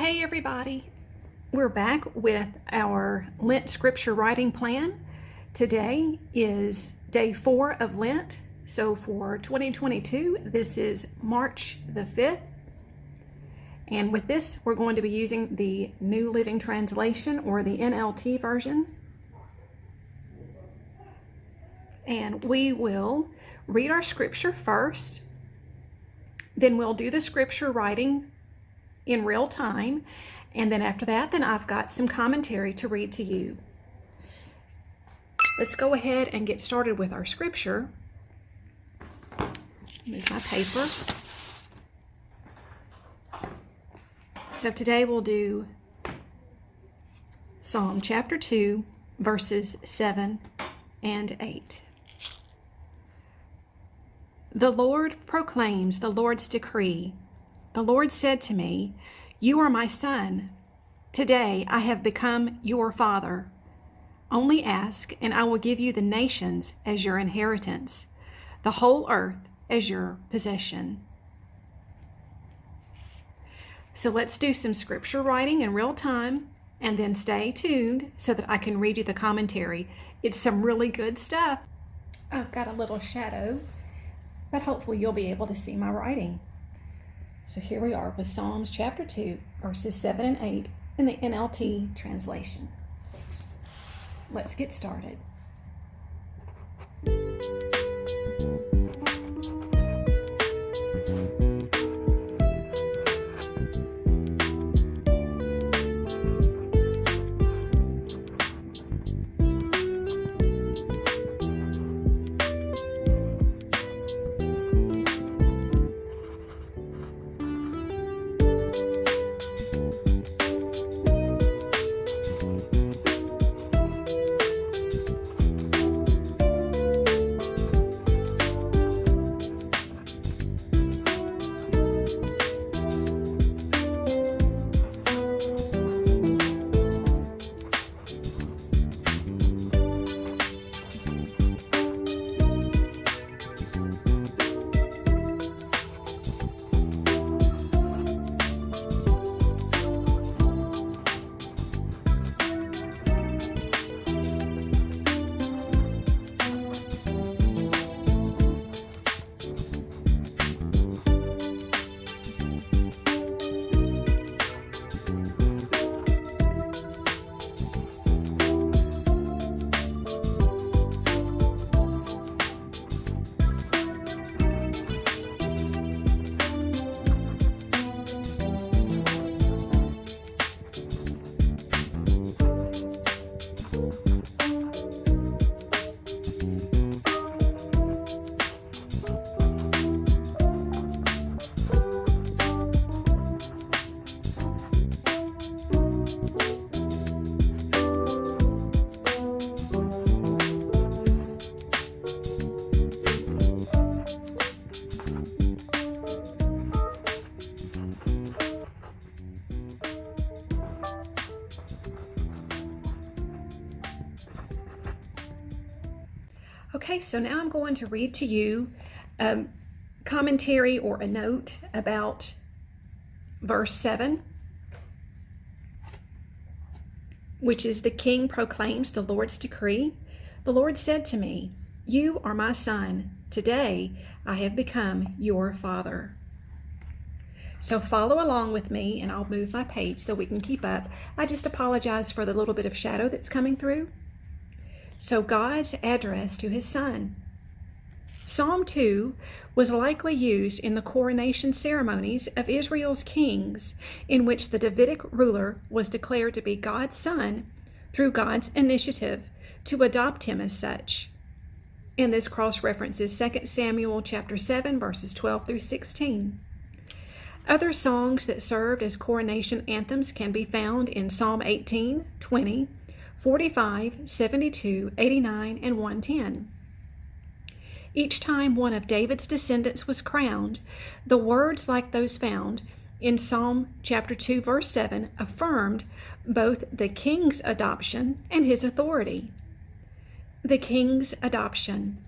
hey everybody, we're back with our Lent scripture writing plan. Today is day 4 of Lent. So for 2022, this is March the 5th. And with this, we're going to be using the New Living Translation, or the NLT version. And we will read our scripture first. Then we'll do the scripture writing in real time. And then after that, I've got some commentary to read to you. Let's go ahead and get started with our scripture. Move my paper. So today we'll do Psalm chapter 2, verses 7 and 8. The Lord proclaims the Lord's decree. The Lord said to me, "You are my son. Today I have become your father. Only ask, and I will give you the nations as your inheritance, the whole earth as your possession." So let's do some scripture writing in real time, and then stay tuned so that I can read you the commentary. It's some really good stuff. I've got a little shadow, but hopefully you'll be able to see my writing. So here we are with Psalms chapter 2, verses 7 and 8 in the NLT translation. Let's get started. Okay, so now I'm going to read to you a commentary or a note about verse 7, which is, "The king proclaims the Lord's decree. The Lord said to me, 'You are my son. Today I have become your father.'" So follow along with me, and I'll move my page so we can keep up. I just apologize for the little bit of shadow that's coming through. So God's address to his son. Psalm 2 was likely used in the coronation ceremonies of Israel's kings, in which the Davidic ruler was declared to be God's son through God's initiative to adopt him as such. And this cross-references 2 Samuel chapter 7, verses 12 through 16. Other songs that served as coronation anthems can be found in Psalm 18, 20, 45, 72, 89, and 110. Each time one of David's descendants was crowned, the words like those found in Psalm chapter 2, verse 7 affirmed both the king's adoption and his authority. The king's adoption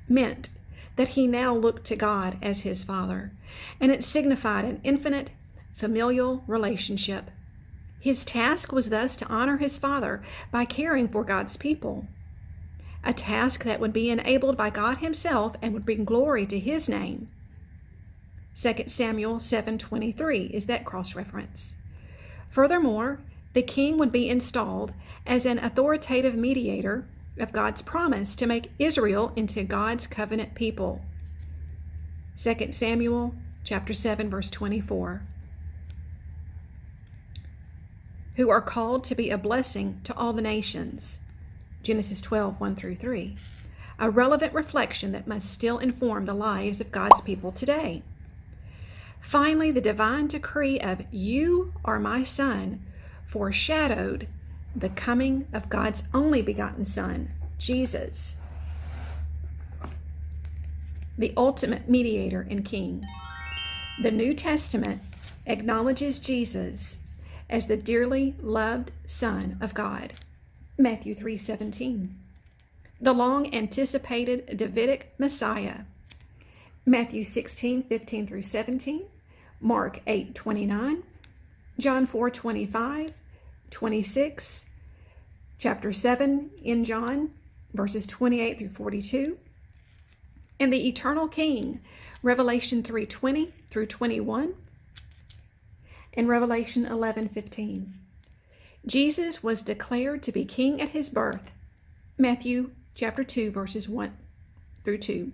meant that he now looked to God as his father, and it signified an infinite, familial relationship. His task was thus to honor his father by caring for God's people, a task that would be enabled by God himself and would bring glory to his name. 2 Samuel 7:23 is that cross-reference. Furthermore, the king would be installed as an authoritative mediator of God's promise to make Israel into God's covenant people. 2 Samuel chapter 7, verse 24. Who are called to be a blessing to all the nations. Genesis 12, 1-3. A relevant reflection that must still inform the lives of God's people today. Finally, the divine decree of "You are my son" foreshadowed the coming of God's only begotten Son, Jesus, the ultimate mediator and king. The New Testament acknowledges Jesus as the dearly loved Son of God, Matthew 3:17. The long-anticipated Davidic Messiah, Matthew 16:15-17, Mark 8:29, John 4:25, 26, chapter 7 in John, verses 28-42, and the eternal King, Revelation 3:20-21, and Revelation 11:15. Jesus was declared to be king at his birth, Matthew chapter 2, verses 1-2,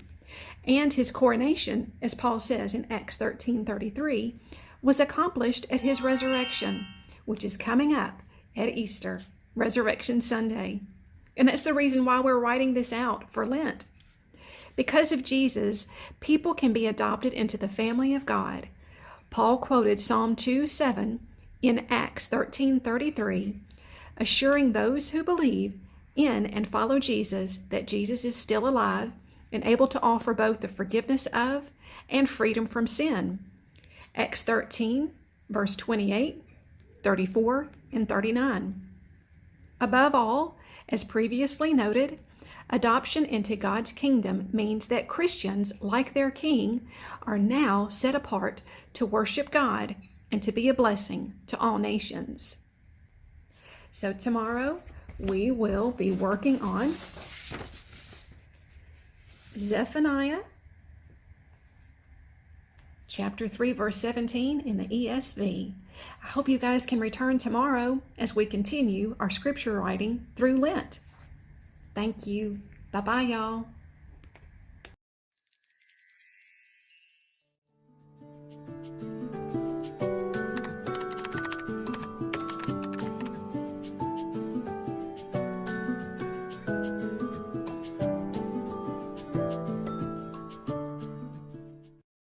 and his coronation, as Paul says in Acts 13:33, was accomplished at his resurrection, which is coming up at Easter, Resurrection Sunday. And that's the reason why we're writing this out for Lent. Because of Jesus, people can be adopted into the family of God. Paul quoted Psalm 2:7 in Acts 13:33, assuring those who believe in and follow Jesus that Jesus is still alive and able to offer both the forgiveness of and freedom from sin. Acts 13, verse 28, 34, and 39. Above all, as previously noted, adoption into God's kingdom means that Christians, like their King, are now set apart to worship God and to be a blessing to all nations. So tomorrow we will be working on Zephaniah chapter 3, verse 17 in the ESV. I hope you guys can return tomorrow as we continue our scripture writing through Lent. Thank you. Bye-bye, y'all.